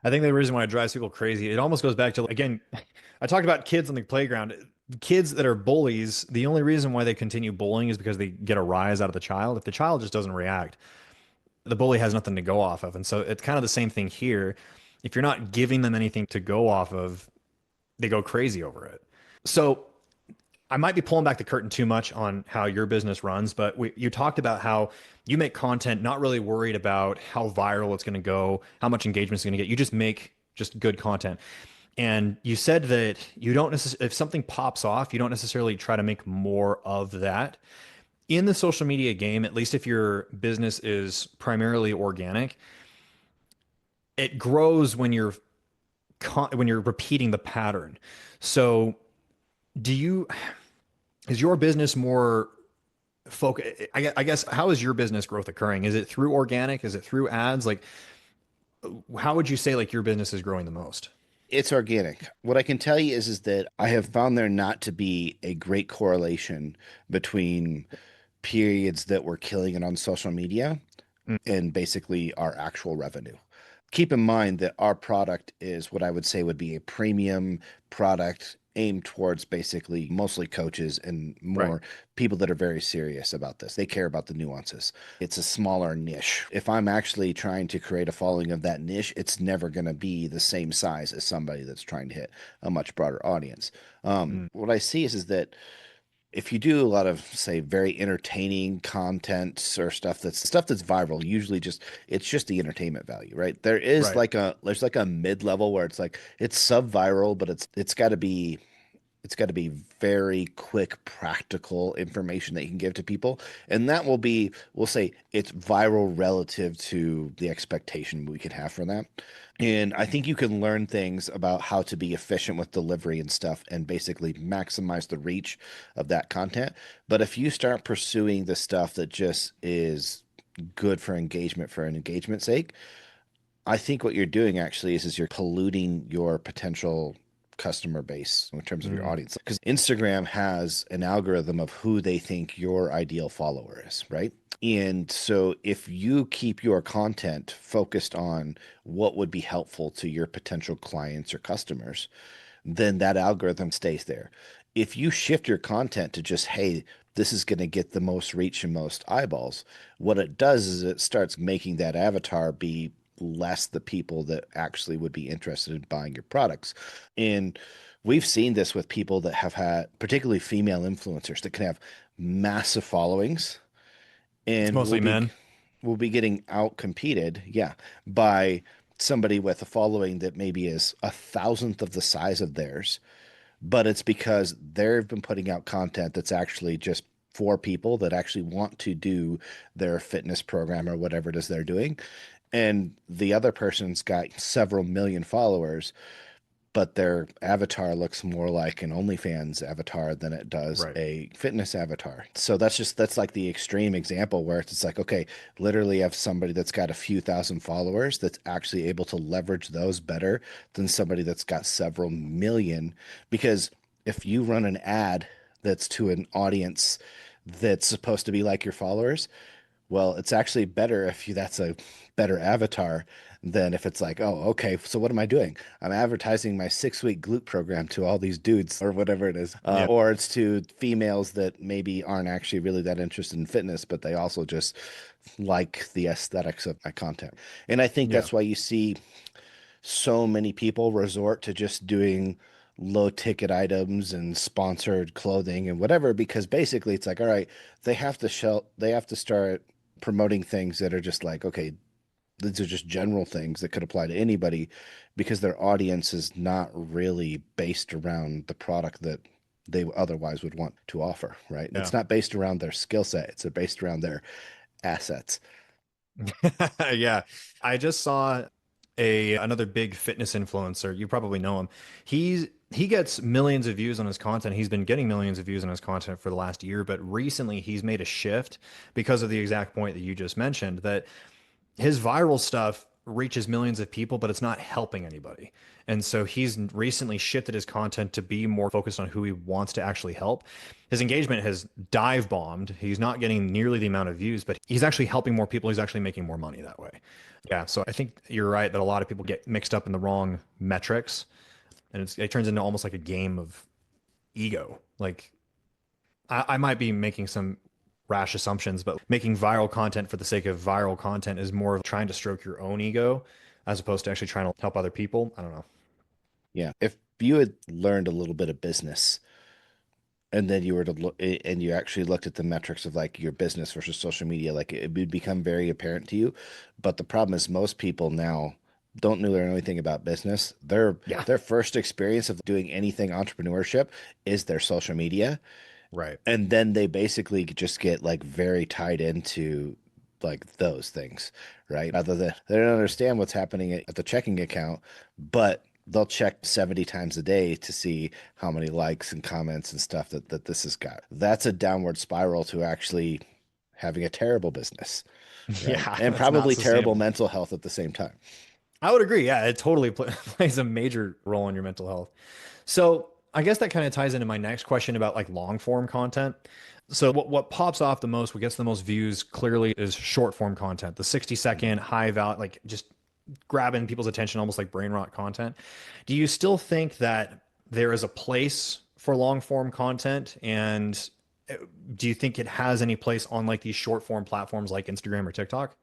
I think the reason why it drives people crazy, it almost goes back to, again, I talked about kids on the playground. Kids that are bullies, the only reason why they continue bullying is because they get a rise out of the child. If the child just doesn't react, the bully has nothing to go off of. And so it's kind of the same thing here. If you're not giving them anything to go off of, they go crazy over it. So I might be pulling back the curtain too much on how your business runs, but you talked about how you make content not really worried about how viral it's going to go, how much engagement it's going to get. You just make just good content. And you said that you don't necessarily, if something pops off, you don't necessarily try to make more of that. In the social media game, at least if your business is primarily organic, it grows when you're repeating the pattern. So, do you is your business more focus? I guess how is your business growth occurring? Is it through organic? Is it through ads? Like, how would you say like your business is growing the most? It's organic. What I can tell you is that I have found there not to be a great correlation between periods that we're killing it on social media Mm, and basically our actual revenue. Keep in mind that our product is what I would say would be a premium product aimed towards basically mostly coaches and right. more people that are very serious about this. They care about the nuances. It's a smaller niche. If I'm actually trying to create a following of that niche, it's never going to be the same size as somebody that's trying to hit a much broader audience. Mm, What I see is that if you do a lot of say very entertaining content or stuff that's viral, usually just it's just the entertainment value, right? right. There's like a mid-level where it's like it's sub-viral, but it's got to be very quick, practical information that you can give to people. And that will be, we'll say it's viral relative to the expectation we could have for that. And I think you can learn things about how to be efficient with delivery and stuff and basically maximize the reach of that content. But if you start pursuing the stuff that just is good for an engagement's sake, I think what you're doing actually is you're polluting your potential customer base in terms of your Mm, audience. Because Instagram has an algorithm of who they think your ideal follower is, right? And so if you keep your content focused on what would be helpful to your potential clients or customers, then that algorithm stays there. If you shift your content to just, hey, this is going to get the most reach and most eyeballs, what it does is it starts making that avatar be less the people that actually would be interested in buying your products. And we've seen this with people that have had, particularly female influencers that can have massive followings it's and mostly men. will be getting out competed, yeah, by somebody with a following that maybe is a thousandth of the size of theirs, but it's because they've been putting out content that's actually just for people that actually want to do their fitness program or whatever it is they're doing. And the other person's got several million followers, but their avatar looks more like an OnlyFans avatar than it does Right. a fitness avatar. So that's like the extreme example where it's like, okay, literally have somebody that's got a few thousand followers that's actually able to leverage those better than somebody that's got several million. Because if you run an ad that's to an audience that's supposed to be like your followers, well, it's actually better if that's a better avatar than if it's like, oh, okay, so what am I doing? I'm advertising my 6 week glute program to all these dudes or whatever it is. Yeah. Or it's to females that maybe aren't actually really that interested in fitness, but they also just like the aesthetics of my content. And I think Yeah. that's why you see so many people resort to just doing low ticket items and sponsored clothing and whatever because basically it's like all right they have to start promoting things that are just like okay these are just general things that could apply to anybody because their audience is not really based around the product that they otherwise would want to offer, right? Yeah. It's not based around their skill set, it's based around their assets. Yeah. I just saw a another big fitness influencer. You probably know him. He gets millions of views on his content. He's been getting millions of views on his content for the last year, but recently he's made a shift because of the exact point that you just mentioned that his viral stuff reaches millions of people, but it's not helping anybody. And so he's recently shifted his content to be more focused on who he wants to actually help. His engagement has dive bombed. He's not getting nearly the amount of views, but he's actually helping more people. He's actually making more money that way. Yeah, so I think you're right that a lot of people get mixed up in the wrong metrics, and it turns into almost like a game of ego. Like I might be making some rash assumptions, but making viral content for the sake of viral content is more of trying to stroke your own ego as opposed to actually trying to help other people. I don't know. Yeah. If you had learned a little bit of business and then you were to look and you actually looked at the metrics of like your business versus social media, like it would become very apparent to you. But the problem is most people now don't know anything about business. Yeah. Their first experience of doing anything entrepreneurship is their social media. Right. And then they basically just get like very tied into like those things, right? Rather than they don't understand what's happening at the checking account, but they'll check 70 times a day to see how many likes and comments and stuff that this has got. That's a downward spiral to actually having a terrible business, right? Yeah, And that's not probably terrible sustainable. mental health at the same time. I would agree. Yeah, it totally plays a major role in your mental health. So I guess that kind of ties into my next question about like long form content. So what pops off the most, what gets the most views clearly is short form content, the 60-second high value, like just grabbing people's attention, almost like brain rot content. Do you still think that there is a place for long form content? And do you think it has any place on like these short form platforms like Instagram or TikTok?